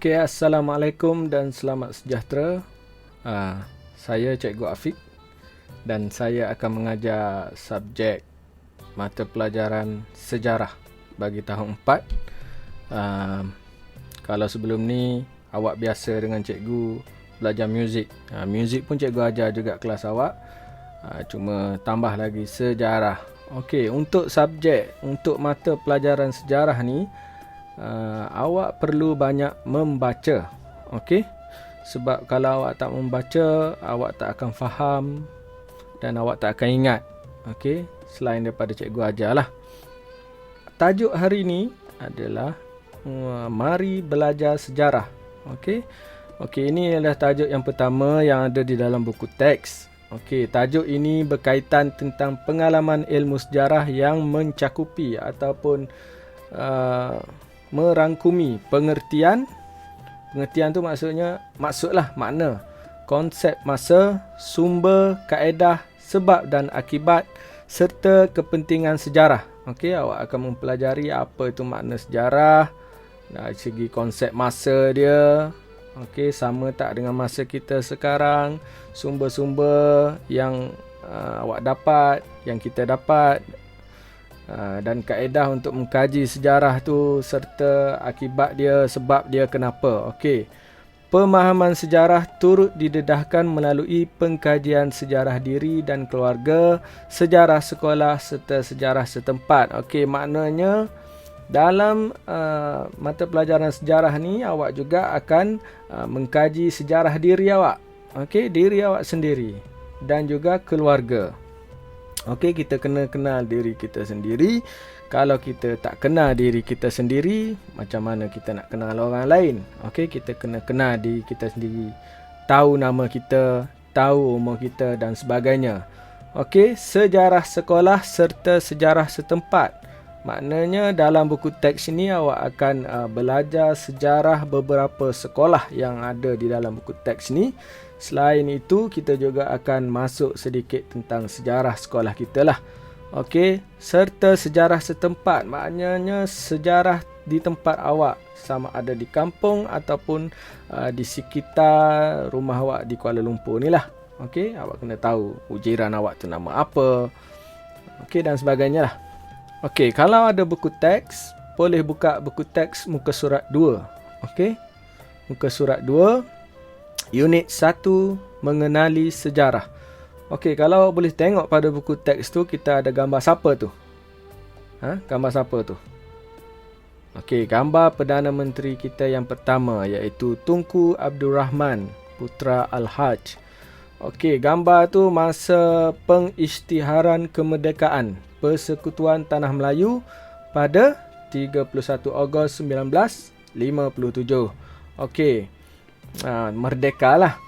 Okey, Assalamualaikum dan selamat sejahtera. Saya Cikgu Afiq dan saya akan mengajar subjek mata pelajaran sejarah bagi tahun 4. Kalau sebelum ni awak biasa dengan cikgu belajar muzik. Muzik pun cikgu ajar juga kelas awak. Cuma tambah lagi sejarah. Okey, untuk mata pelajaran sejarah ni awak perlu banyak membaca. Okey? Sebab kalau awak tak membaca, awak tak akan faham dan awak tak akan ingat. Okey? Selain daripada cikgu ajarlah. Tajuk hari ni adalah mari belajar sejarah. Okey? Okey, ini adalah tajuk yang pertama yang ada di dalam buku teks. Okey, tajuk ini berkaitan tentang pengalaman ilmu sejarah yang mencakupi ataupun merangkumi pengertian tu maksudlah makna, konsep masa, sumber, kaedah, sebab dan akibat serta kepentingan sejarah. Okey, awak akan mempelajari apa itu makna sejarah dari segi konsep masa dia. Okey, sama tak dengan masa kita sekarang, sumber-sumber yang awak dapat, yang kita dapat, dan kaedah untuk mengkaji sejarah tu serta akibat dia, sebab dia kenapa. Okey. Pemahaman sejarah turut didedahkan melalui pengkajian sejarah diri dan keluarga, sejarah sekolah serta sejarah setempat. Okey, maknanya dalam mata pelajaran sejarah ni awak juga akan mengkaji sejarah diri awak. Okey, diri awak sendiri dan juga keluarga. Okey, kita kena kenal diri kita sendiri. Kalau kita tak kenal diri kita sendiri, macam mana kita nak kenal orang lain? Okey, kita kena kenal diri kita sendiri. Tahu nama kita, tahu umur kita dan sebagainya. Okey, sejarah sekolah serta sejarah setempat. Maknanya dalam buku teks ini awak akan belajar sejarah beberapa sekolah yang ada di dalam buku teks ini. Selain itu, kita juga akan masuk sedikit tentang sejarah sekolah kita lah. Okey, serta sejarah setempat. Maknanya sejarah di tempat awak, sama ada di kampung ataupun di sekitar rumah awak di Kuala Lumpur ni lah. Okey, awak kena tahu jiran awak tu nama apa. Okey, dan sebagainya lah. Okey, kalau ada buku teks, boleh buka buku teks muka surat 2. Okey, muka surat 2. Unit 1, mengenali sejarah. Okey, kalau boleh tengok pada buku teks tu, kita ada gambar siapa tu? Gambar siapa tu? Okey, gambar Perdana Menteri kita yang pertama, iaitu Tunku Abdul Rahman, Putra Al-Haj. Okey, gambar tu masa pengisytiharan kemerdekaan Persekutuan Tanah Melayu pada 31 Ogos 1957. Okey. Merdeka lah.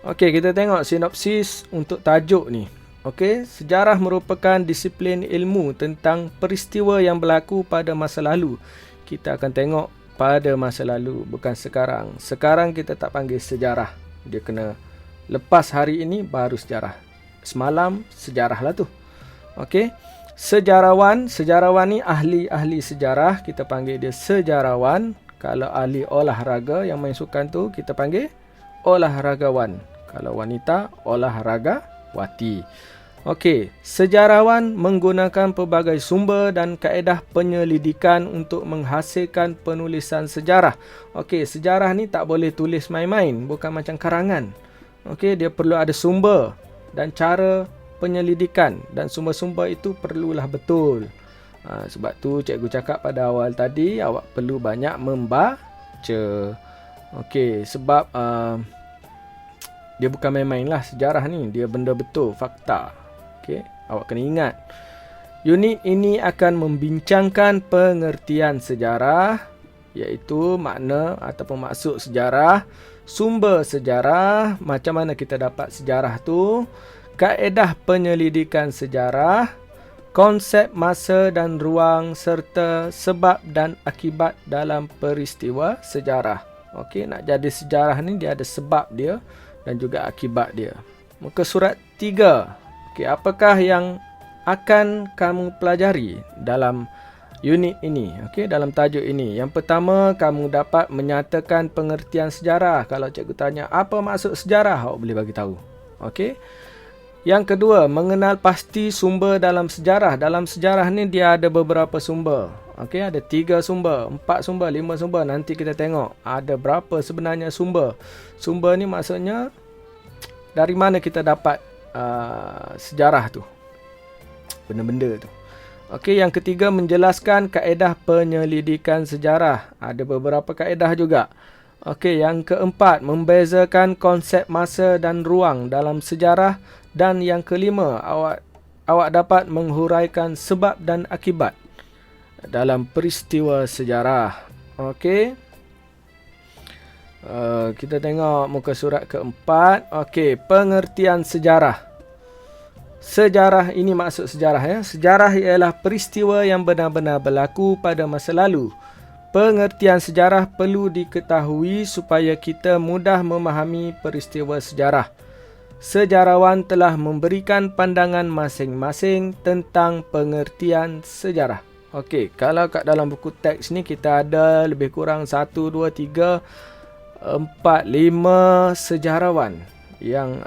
Okey, kita tengok sinopsis untuk tajuk ni. Okey, sejarah merupakan disiplin ilmu tentang peristiwa yang berlaku pada masa lalu. Kita akan tengok pada masa lalu, bukan sekarang. Sekarang kita tak panggil sejarah. Dia kena lepas hari ini baru sejarah. Semalam sejarah lah tu. Okey. Sejarawan ni ahli sejarah, kita panggil dia sejarawan. Kalau ahli olahraga yang main sukan tu, kita panggil olahragawan. Kalau wanita, olahragawati. Okey, sejarawan menggunakan pelbagai sumber dan kaedah penyelidikan untuk menghasilkan penulisan sejarah. Okey, sejarah ni tak boleh tulis main-main, bukan macam karangan. Okey, dia perlu ada sumber dan cara penyelidikan, dan sumber-sumber itu perlulah betul. Sebab tu cikgu cakap pada awal tadi, awak perlu banyak membaca. Okey, sebab dia bukan main-main lah sejarah ni. Dia benda betul, fakta. Okey, awak kena ingat. Unit ini akan membincangkan pengertian sejarah, iaitu makna ataupun maksud sejarah, sumber sejarah, macam mana kita dapat sejarah tu, kaedah penyelidikan sejarah, konsep masa dan ruang serta sebab dan akibat dalam peristiwa sejarah. Okey, nak jadi sejarah ni dia ada sebab dia dan juga akibat dia. Muka surat 3. Okey, apakah yang akan kamu pelajari dalam unit ini, okey, dalam tajuk ini. Yang pertama, kamu dapat menyatakan pengertian sejarah. Kalau cikgu tanya apa maksud sejarah, awak boleh bagi tahu. Okey. Yang kedua, mengenal pasti sumber dalam sejarah. Dalam sejarah ni dia ada beberapa sumber. Okey, ada 3 sumber, 4 sumber, 5 sumber. Nanti kita tengok ada berapa sebenarnya sumber. Sumber ni maksudnya dari mana kita dapat sejarah tu, benda-benda tu. Okey, yang ketiga, menjelaskan kaedah penyelidikan sejarah. Ada beberapa kaedah juga. Okey, yang keempat, membezakan konsep masa dan ruang dalam sejarah. Dan yang kelima, awak dapat menghuraikan sebab dan akibat dalam peristiwa sejarah. Okey. Kita tengok muka surat keempat. Okey, pengertian sejarah. Sejarah ini maksud sejarah ya. Sejarah ialah peristiwa yang benar-benar berlaku pada masa lalu. Pengertian sejarah perlu diketahui supaya kita mudah memahami peristiwa sejarah. Sejarawan telah memberikan pandangan masing-masing tentang pengertian sejarah. Okey, kalau kat dalam buku teks ni kita ada lebih kurang 1, 2, 3, 4, 5 sejarawan yang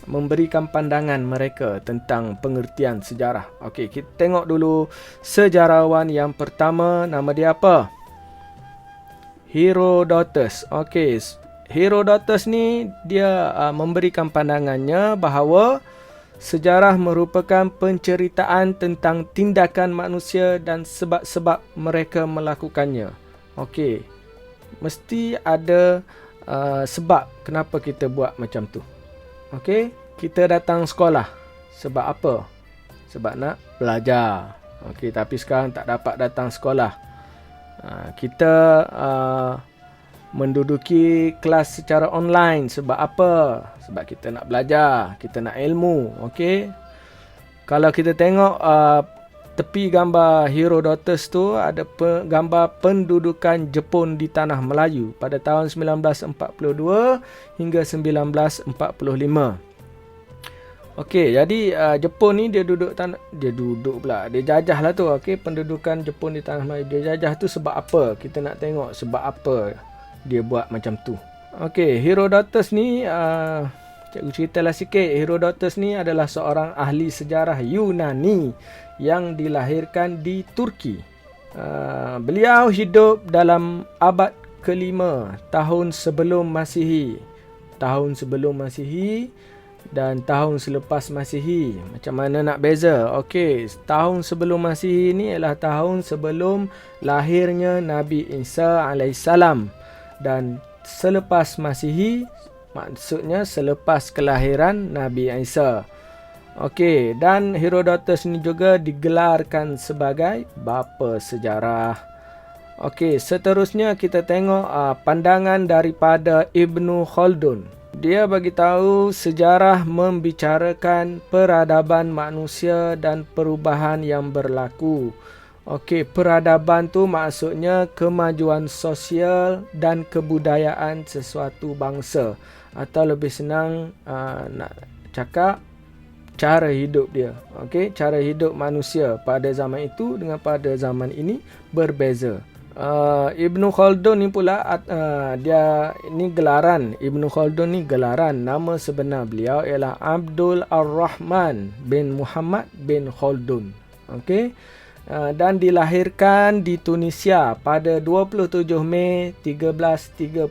memberikan pandangan mereka tentang pengertian sejarah. Okey, kita tengok dulu sejarawan yang pertama, nama dia apa? Herodotus. Okey, Herodotus ni dia memberikan pandangannya bahawa sejarah merupakan penceritaan tentang tindakan manusia dan sebab-sebab mereka melakukannya. Okey, mesti ada sebab kenapa kita buat macam tu. Okey, kita datang sekolah sebab apa? Sebab nak belajar. Okey, tapi sekarang tak dapat datang sekolah. Kita menduduki kelas secara online sebab apa? Sebab kita nak belajar, kita nak ilmu. Okey. Kalau kita tengok tepi gambar Herodotus tu ada gambar pendudukan Jepun di tanah Melayu pada tahun 1942 hingga 1945. Okey, jadi Jepun ni dia jajah lah tu. Okey, pendudukan Jepun di tanah Melayu dia jajah tu sebab apa? Kita nak tengok sebab apa dia buat macam tu. Okey, Herodotus ni cikgu ceritalah sikit. Herodotus ni adalah seorang ahli sejarah Yunani yang dilahirkan di Turki. Beliau hidup dalam abad ke-5 tahun sebelum Masihi. Tahun sebelum Masihi dan tahun selepas Masihi. Macam mana nak beza? Okey, tahun sebelum Masihi ni ialah tahun sebelum lahirnya Nabi Isa alaihissalam. Dan selepas Masihi maksudnya selepas kelahiran Nabi Isa. Okey, dan Herodotus ni juga digelarkan sebagai bapa sejarah. Okey, seterusnya kita tengok pandangan daripada Ibnu Khaldun. Dia bagi tahu sejarah membicarakan peradaban manusia dan perubahan yang berlaku. Okey, peradaban tu maksudnya kemajuan sosial dan kebudayaan sesuatu bangsa. Atau lebih senang nak cakap cara hidup dia. Okey, cara hidup manusia pada zaman itu dengan pada zaman ini berbeza. Ibnu Khaldun ni pula dia ni gelaran. Ibnu Khaldun ni gelaran. Nama sebenar beliau ialah Abdul Ar-Rahman bin Muhammad bin Khaldun. Okey. Dan dilahirkan di Tunisia pada 27 Mei 1332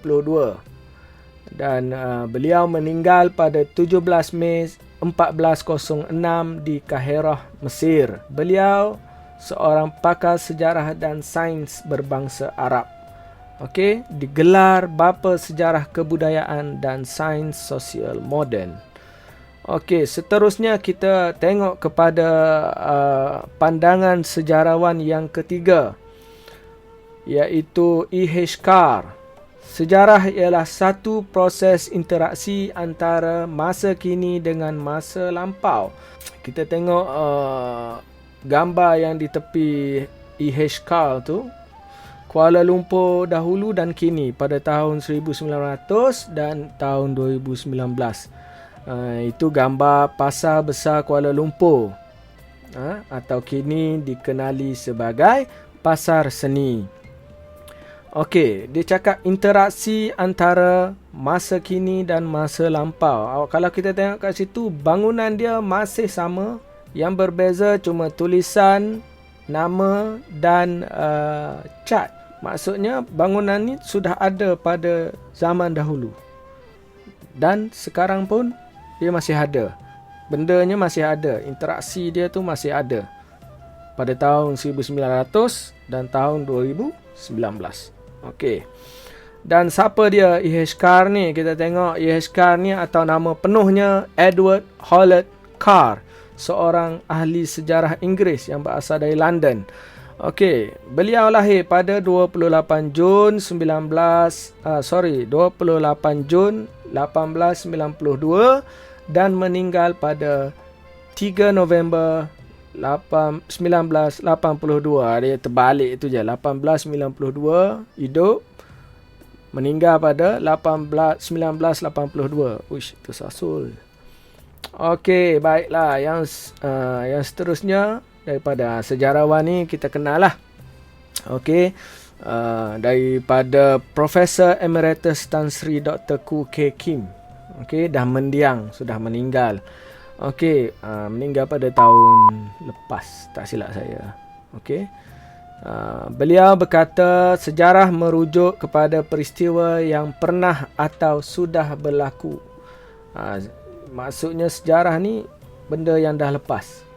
dan beliau meninggal pada 17 Mei 1406 di Kahirah, Mesir. Beliau seorang pakar sejarah dan sains berbangsa Arab. Okey, digelar bapa sejarah kebudayaan dan sains sosial moden. Okey, seterusnya kita tengok kepada pandangan sejarawan yang ketiga, iaitu E.H. Carr. Sejarah ialah satu proses interaksi antara masa kini dengan masa lampau. Kita tengok gambar yang di tepi E.H. Carr tu, Kuala Lumpur dahulu dan kini pada tahun 1900 dan tahun 2019. Itu gambar Pasar Besar Kuala Lumpur. atau kini dikenali sebagai pasar seni. Okey, dia cakap interaksi antara masa kini dan masa lampau. Kalau kita tengok kat situ, bangunan dia masih sama. Yang berbeza cuma tulisan, nama dan cat. Maksudnya bangunan ni sudah ada pada zaman dahulu. Dan sekarang pun dia masih ada. Bendanya masih ada. Interaksi dia tu masih ada. Pada tahun 1900 dan tahun 2019. Okey. Dan siapa dia E.H. Carr ni? Kita tengok E.H. Carr ni atau nama penuhnya Edward Howlett Carr, seorang ahli sejarah Inggeris yang berasal dari London. Okey, beliau lahir pada 28 Jun 1892 dan meninggal pada 3 November 1982. Dia terbalik itu je. 1892 hidup, meninggal pada 1982. Uish, tersasul. Okey, baiklah. Yang seterusnya daripada sejarawan ni kita kenal lah. Okey, daripada Profesor Emeritus Tan Sri Dr. Khoo Kay Kim. Okey, dah mendiang, sudah meninggal. Okey, meninggal pada tahun lepas, tak silap saya. Okey. Beliau berkata sejarah merujuk kepada peristiwa yang pernah atau sudah berlaku. Maksudnya sejarah ni benda yang dah lepas.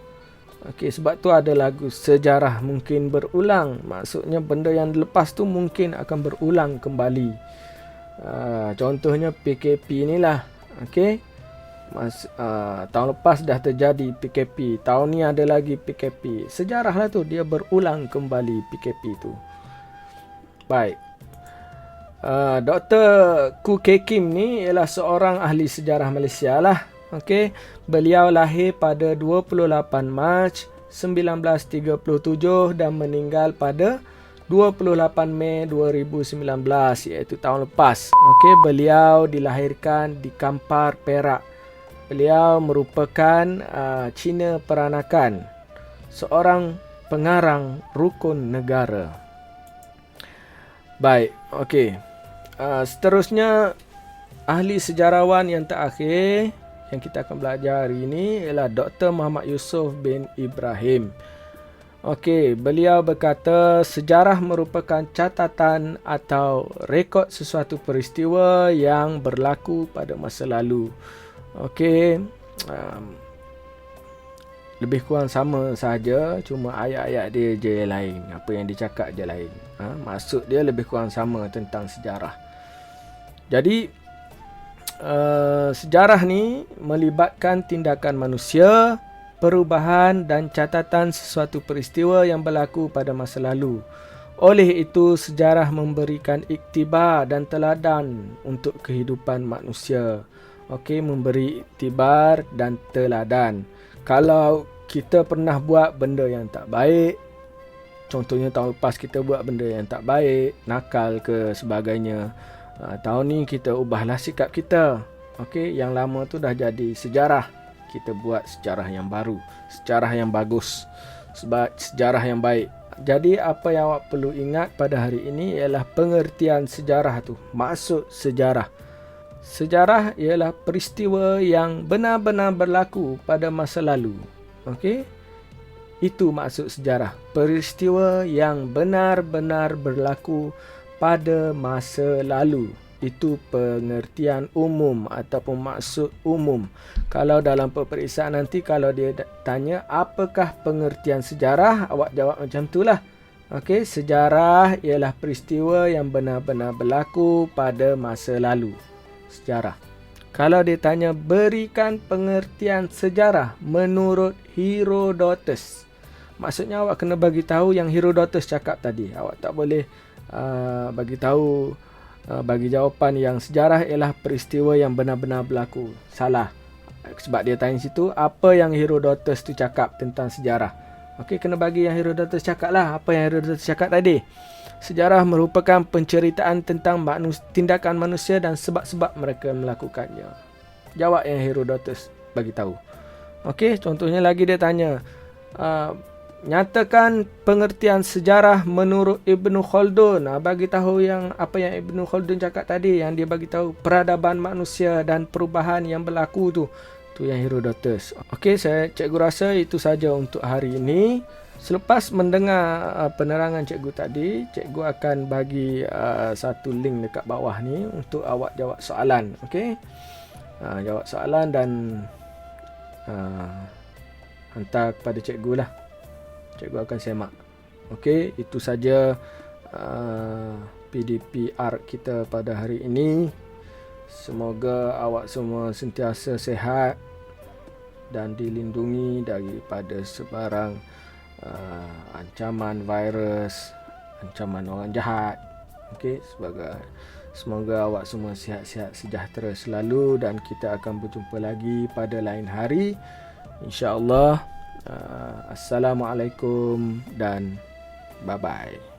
Okey, sebab tu ada lagu sejarah mungkin berulang. Maksudnya benda yang lepas tu mungkin akan berulang kembali. Contohnya PKP ni lah. Okey. Tahun lepas dah terjadi PKP, tahun ni ada lagi PKP. Sejarah lah tu, dia berulang kembali PKP tu. Baik. Dr. Khoo Kay Kim ni ialah seorang ahli sejarah Malaysia lah. Okey, beliau lahir pada 28 Mac 1937 dan meninggal pada 28 Mei 2019, iaitu tahun lepas. Okey, beliau dilahirkan di Kampar, Perak. Beliau merupakan Cina Peranakan, seorang pengarang rukun negara. Baik, okey. Seterusnya, ahli sejarawan yang terakhir yang kita akan belajar hari ini ialah Dr. Muhammad Yusof bin Ibrahim. Okey, beliau berkata sejarah merupakan catatan atau rekod sesuatu peristiwa yang berlaku pada masa lalu. Okey, lebih kurang sama saja, cuma ayat-ayat dia je yang lain, apa yang dia cakap je lain. Maksud dia lebih kurang sama tentang sejarah. Jadi sejarah ni melibatkan tindakan manusia, perubahan dan catatan sesuatu peristiwa yang berlaku pada masa lalu. Oleh itu, sejarah memberikan iktibar dan teladan untuk kehidupan manusia. Okey, memberi iktibar dan teladan. Kalau kita pernah buat benda yang tak baik, contohnya tahun lepas kita buat benda yang tak baik, nakal ke sebagainya, tahun ni kita ubahlah sikap kita. Okey, yang lama tu dah jadi sejarah. Kita buat sejarah yang baru, sejarah yang bagus, sebab sejarah yang baik. Jadi apa yang awak perlu ingat pada hari ini ialah pengertian sejarah tu. Maksud sejarah. Sejarah ialah peristiwa yang benar-benar berlaku pada masa lalu. Okey? Itu maksud sejarah. Peristiwa yang benar-benar berlaku pada masa lalu. Itu pengertian umum ataupun maksud umum. Kalau dalam peperiksaan nanti, kalau dia tanya apakah pengertian sejarah, awak jawab macam itulah. Okey, sejarah ialah peristiwa yang benar-benar berlaku pada masa lalu. Sejarah. Kalau dia tanya berikan pengertian sejarah menurut Herodotus, maksudnya awak kena bagi tahu yang Herodotus cakap tadi. Awak tak boleh bagi jawapan yang sejarah ialah peristiwa yang benar-benar berlaku. Salah. Sebab dia tanya situ apa yang Herodotus tu cakap tentang sejarah. Okey, kena bagi yang Herodotus cakap lah. Apa yang Herodotus cakap tadi? Sejarah merupakan penceritaan tentang tindakan manusia dan sebab-sebab mereka melakukannya. Jawab yang Herodotus bagi tahu. Okey, contohnya lagi dia tanya, nyatakan pengertian sejarah menurut Ibnu Khaldun. Bagi tahu yang apa yang Ibnu Khaldun cakap tadi, yang dia bagi tahu peradaban manusia dan perubahan yang berlaku tu yang Herodotus. Okey, cikgu rasa itu saja untuk hari ini. Selepas mendengar penerangan cikgu tadi, cikgu akan bagi satu link dekat bawah ni untuk awak jawab soalan. Okey, jawab soalan dan hantar kepada cikgu lah. Cikgu akan semak. Okey, itu saja PDP Art kita pada hari ini. Semoga awak semua sentiasa sihat dan dilindungi daripada sebarang ancaman virus, ancaman orang jahat. Okey, semoga awak semua sihat-sihat sejahtera selalu dan kita akan berjumpa lagi pada lain hari, insya-Allah. Assalamualaikum dan bye-bye.